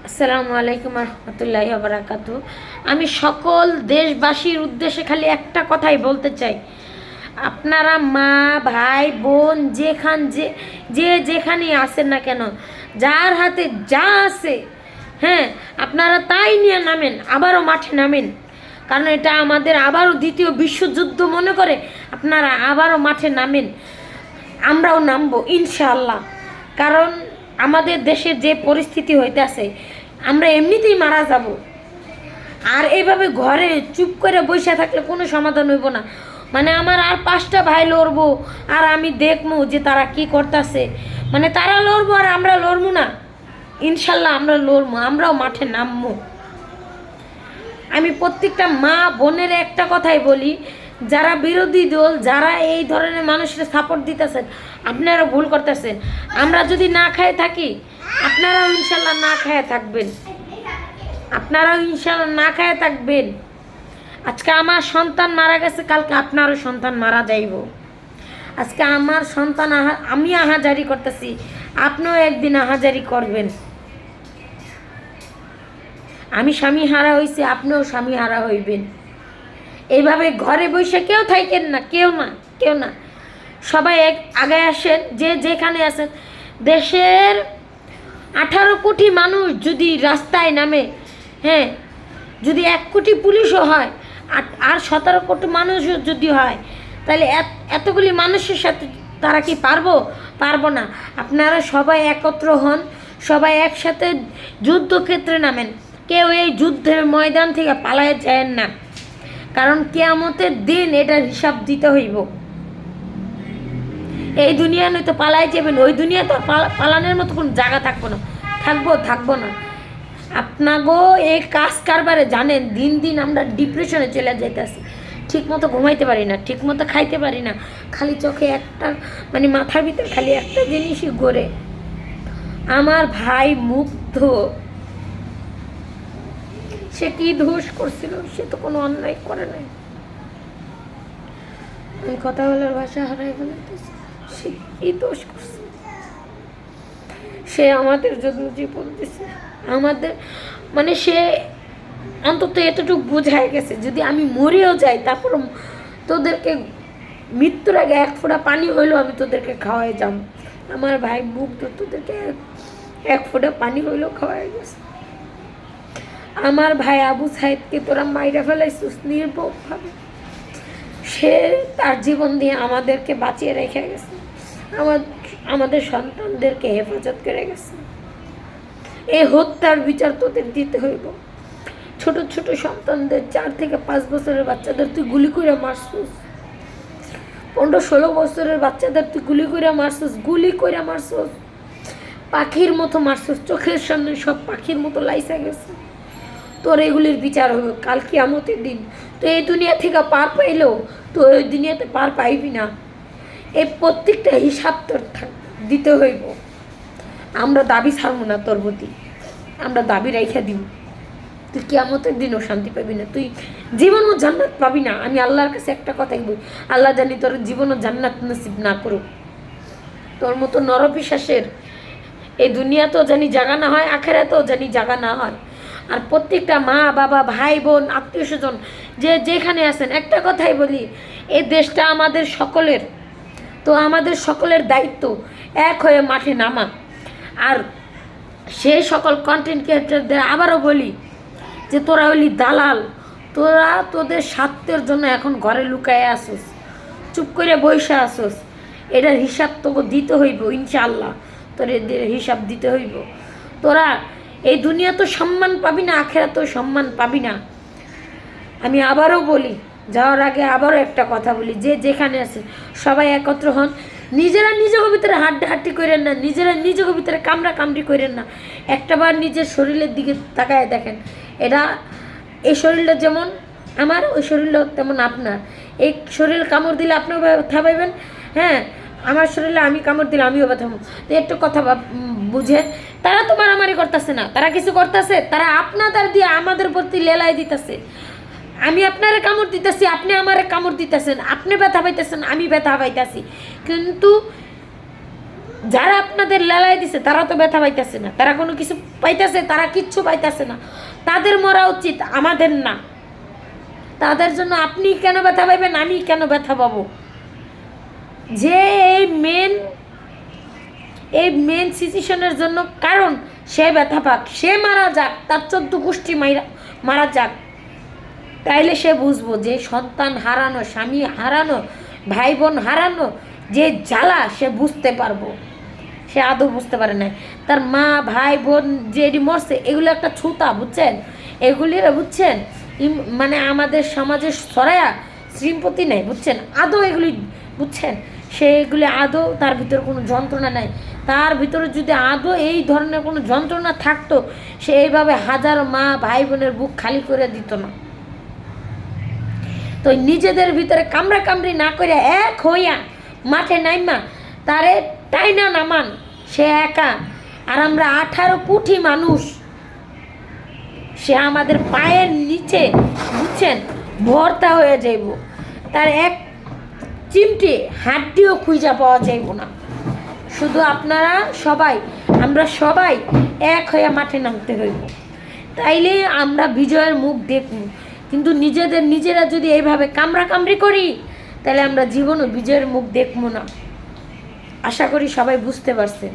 আসসালামু আলাইকুম রহমতুল্লাহি বারাকাতু। আমি সকল দেশবাসীর উদ্দেশ্যে খালি একটা কথাই বলতে চাই, আপনারা মা ভাই বোন যে যেখানেই আসেন না কেন, যার হাতে যা আছে, হ্যাঁ, আপনারা তাই নিয়ে নামেন, আবারও মাঠে নামেন। কারণ এটা আমাদের আবারও দ্বিতীয় বিশ্বযুদ্ধ মনে করে আপনারা আবারও মাঠে নামেন, আমরাও নামবো ইনশাআল্লাহ। কারণ আমাদের দেশের যে পরিস্থিতি হইতেছে, আমরা এমনিতেই মারা যাব। আর এইভাবে ঘরে চুপ করে বসে থাকলে কোনো সমাধান হইব না। মানে আমার আর 5টা ভাই লড়বো, আর আমি দেখবো যে তারা কি করতেছে, মানে তারা লড়বো আর আমরা লড়বো না। ইনশাল্লাহ আমরা লড়বো, আমরাও মাঠে নামবো। আমি প্রত্যেকটা মা বোনের একটা কথাই বলি, যারা বিরোধী দল, যারা এই ধরনের মানুষের সাপোর্ট দিতেছেন, আপনারা ভুল করতেছেন। আমরা যদি না খায় থাকি, আপনারাও ইনশাল্লাহ না খায় থাকবেন, আপনারাও ইনশাল্লাহ না খায় থাকবেন। আজকে আমার সন্তান মারা গেছে, কালকে আপনারও সন্তান মারা যাইব। আজকে আমার সন্তান আমি আহাজারি করতেছি, আপনিও একদিন আহাজারি করবেন। আমি স্বামী হারা হইছি, আপনিও স্বামী হারা হইবেন। এইভাবে ঘরে বসে কেউ থাকেন না, কেউ না। সবাই আগে আসেন, যে যেখানে আছেন। দেশের 18 কোটি মানুষ যদি রাস্তায় নামে, হ্যাঁ, যদি 1 কোটি পুলিশও হয়, আর 17 কোটি মানুষও যদি হয়, তাহলে এতগুলি মানুষের সাথে তারা কি পারবো না। আপনারা সবাই একত্র হন, সবাই একসাথে যুদ্ধক্ষেত্রে নামেন। কেউ এই যুদ্ধের ময়দান থেকে পালায় যায় না, কারণ কিয়ামতের দিন এটার হিসাব দিতে হইব। এই দুনিয়া নয়তো পালায় যাবেন, ওই দুনিয়া তো পালানোর মতো কোনো জায়গা থাকবো না। আপনাগো এই কাজ কারবারে জানেন, দিন দিন আমরা ডিপ্রেশনে চলে যাইতেছি। ঠিক মতো ঘুমাইতে পারি না, ঠিক মতো খাইতে পারি না, খালি চোখে একটা, মানে মাথার ভিতরে খালি একটা জিনিসই ঘোরে। আমার ভাই মুগ্ধ, সে কি দোষ করছিল? সে তো কোনো অন্যায় করে নাই। আমি কথা বলার ভাষা হারাই ফেলতেছি। সে কি দোষ করছে? সে আমাদের জন্য জীবন দিছে, আমাদের, মানে সে অন্তত এতটুকু বোঝায় গেছে, যদি আমি মরেও যাই, তারপর তোদেরকে মৃত্যুর আগে 1 ফোঁটা পানি হইলেও আমি তোদেরকে খাওয়াই যাব। আমার ভাই মুগ্ধ, তোদেরকে 1 ফোঁটা পানি হইলেও খাওয়াই গেছে। আমার ভাই আবু সাইদকে তোরা মাইরা ফেলাইছিস নির্ভরভাবে। সে তার জীবন দিয়ে আমাদেরকে বাঁচিয়ে রেখে গেছে, আমাদের সন্তানদেরকে হেফাজত করে গেছে। এই হত্যার বিচার তোদের দিতে হইব। ছোট ছোট সন্তানদের, 4 থেকে 5 বছরের বাচ্চাদের তুই গুলি করে মারছিস, 15-16 বছরের বাচ্চাদের তুই গুলি করে মারছিস, পাখির মতো মারছিস, চোখের সামনে সব পাখির মতো লাইসা গেছে। তোর এগুলির বিচার হবে কাল কিয়ামতের দিন। তো এই দুনিয়া থেকে পার পাইলেও তো ওই দুনিয়াতে পার পাইবি না। এই প্রত্যেকটা হিসাব তোর দিতে হইব। আমরা দাবি ছাড়বো না তোর প্রতি, আমরা দাবি রেখে দিব। তুই কিয়ামতের দিনও শান্তি পাবি না, তুই জীবনও জান্নাত পাবি না। আমি আল্লাহর কাছে একটা কথাই বলি, আল্লাহ জানি তোর জীবনও জান্নাত নসিব না করুক। তোর মতো নরপিশাচের এই দুনিয়াতেও জানি জাগা না হয়, আখেরাতেও জানি জাগা না হয়। আর প্রত্যেকটা মা বাবা ভাই বোন আত্মীয় স্বজন যে যেখানে আছেন, একটা কথাই বলি, এই দেশটা আমাদের সকলের। তো আমাদের সকলের দায়িত্ব এক হয়ে মাঠে নামা। আর সেই সকল কন্টেন্ট ক্রিয়েটরদের আবারও বলি যে তোরা হলি দালাল, তোরা তোদের স্বার্থের জন্য এখন ঘরে লুকায় আসোস, চুপ করে বসে আসোস। এটার হিসাব তোকে দিতে হইব ইনশাআল্লাহ, তোর এদের হিসাব দিতে হইব। তোরা এই দুনিয়া তো সম্মান পাবি না, আখেরা তো সম্মান পাবি না। আমি আবারও বলি, যাওয়ার আগে আবারও একটা কথা বলি, যে যেখানে আছে সবাই একত্র হন। নিজেরা নিজের ভিতরে হাড্ডাহাড্ডি করেন না, নিজেরা নিজের ভিতরে কামড়ি করেন না। একটাবার নিজের শরীরের দিকে তাকায় দেখেন, এটা এই শরীরটা যেমন আমার, ওই শরীরটা তেমন আপনার। এই শরীর কামড় দিলে আপনিও ব্যথা পাইবেন, হ্যাঁ, আমার শরীরে আমি কামড় দিলে আমিও ব্যথা পাবো। তো একটু কথা বুঝে। তারা তো মারামারি করতেছে না, তারা কিছু করতেছে, তারা আপনাদের দিয়ে আমাদের প্রতি লেলাই দিতেছে। আমি আপনারে কামড় দিতেছি, আপনি আমারে কামড় দিতেছেন, আপনি ব্যথা পাইতেছেন, আমি ব্যথা পাইতেছি, কিন্তু যারা আপনাদের লেলাই দিছে তারা তো ব্যথা পাইতেছে না, তারা কোনো কিছু পাইতেছে, তারা কিচ্ছু পাইতেছে না। তাদের মরা উচিত, আমাদের না। তাদের জন্য আপনি কেন ব্যথা পাইবেন, আমি কেন ব্যথা পাবো? যে এই মেন সিচুয়েশনের জন্য কারণ সে ব্যথা পাক, সে মারা যাক, তার 14 গোষ্ঠী মারা যাক, তাইলে সে বুঝবো যে সন্তান হারানো, স্বামী হারানো, ভাই বোন হারানো যে জ্বালা, সে বুঝতে পারবো। সে আদৌ বুঝতে পারে না। তার মা ভাই বোন যে মরছে, এগুলো একটা ছুতা, বুঝছেন? এগুলির বুঝছেন মানে আমাদের সমাজে ছড়ায়া শ্রীমপতি নেই, বুঝছেন? আদৌ এগুলি বুঝছেন, সেগুলি আদৌ তার ভিতরে কোনো যন্ত্রণা নেই। তার ভিতরে যদি আদৌ এই ধরনের কোনো যন্ত্রণা থাকতো, সে এইভাবে হাজারো মা ভাই বোনের বুক খালি করে দিত না। তো নিজেদের ভিতরে কামড়া কামড়ি না করে এক হইয়া মাঠে নাইমা তারে টাইনা নামান, সে একা। আর আমরা 18 কোটি মানুষ, সে আমাদের পায়ের নিচে, বুঝছেন, ভর্তা হয়ে যাইব। তার এক চিমটে হাড্ডিও খুঁজা পাওয়া যাইব না। শুধু আপনারা সবাই, আমরা সবাই এক হয়ে মাঠে নামতে হইব, তাইলে আমরা বিজয়ের মুখ দেখব। কিন্তু নিজেরা যদি এইভাবে কামড়া কামড়ি করি, তাহলে আমরা জীবনও বিজয়ের মুখ দেখব না। আশা করি সবাই বুঝতে পারছেন।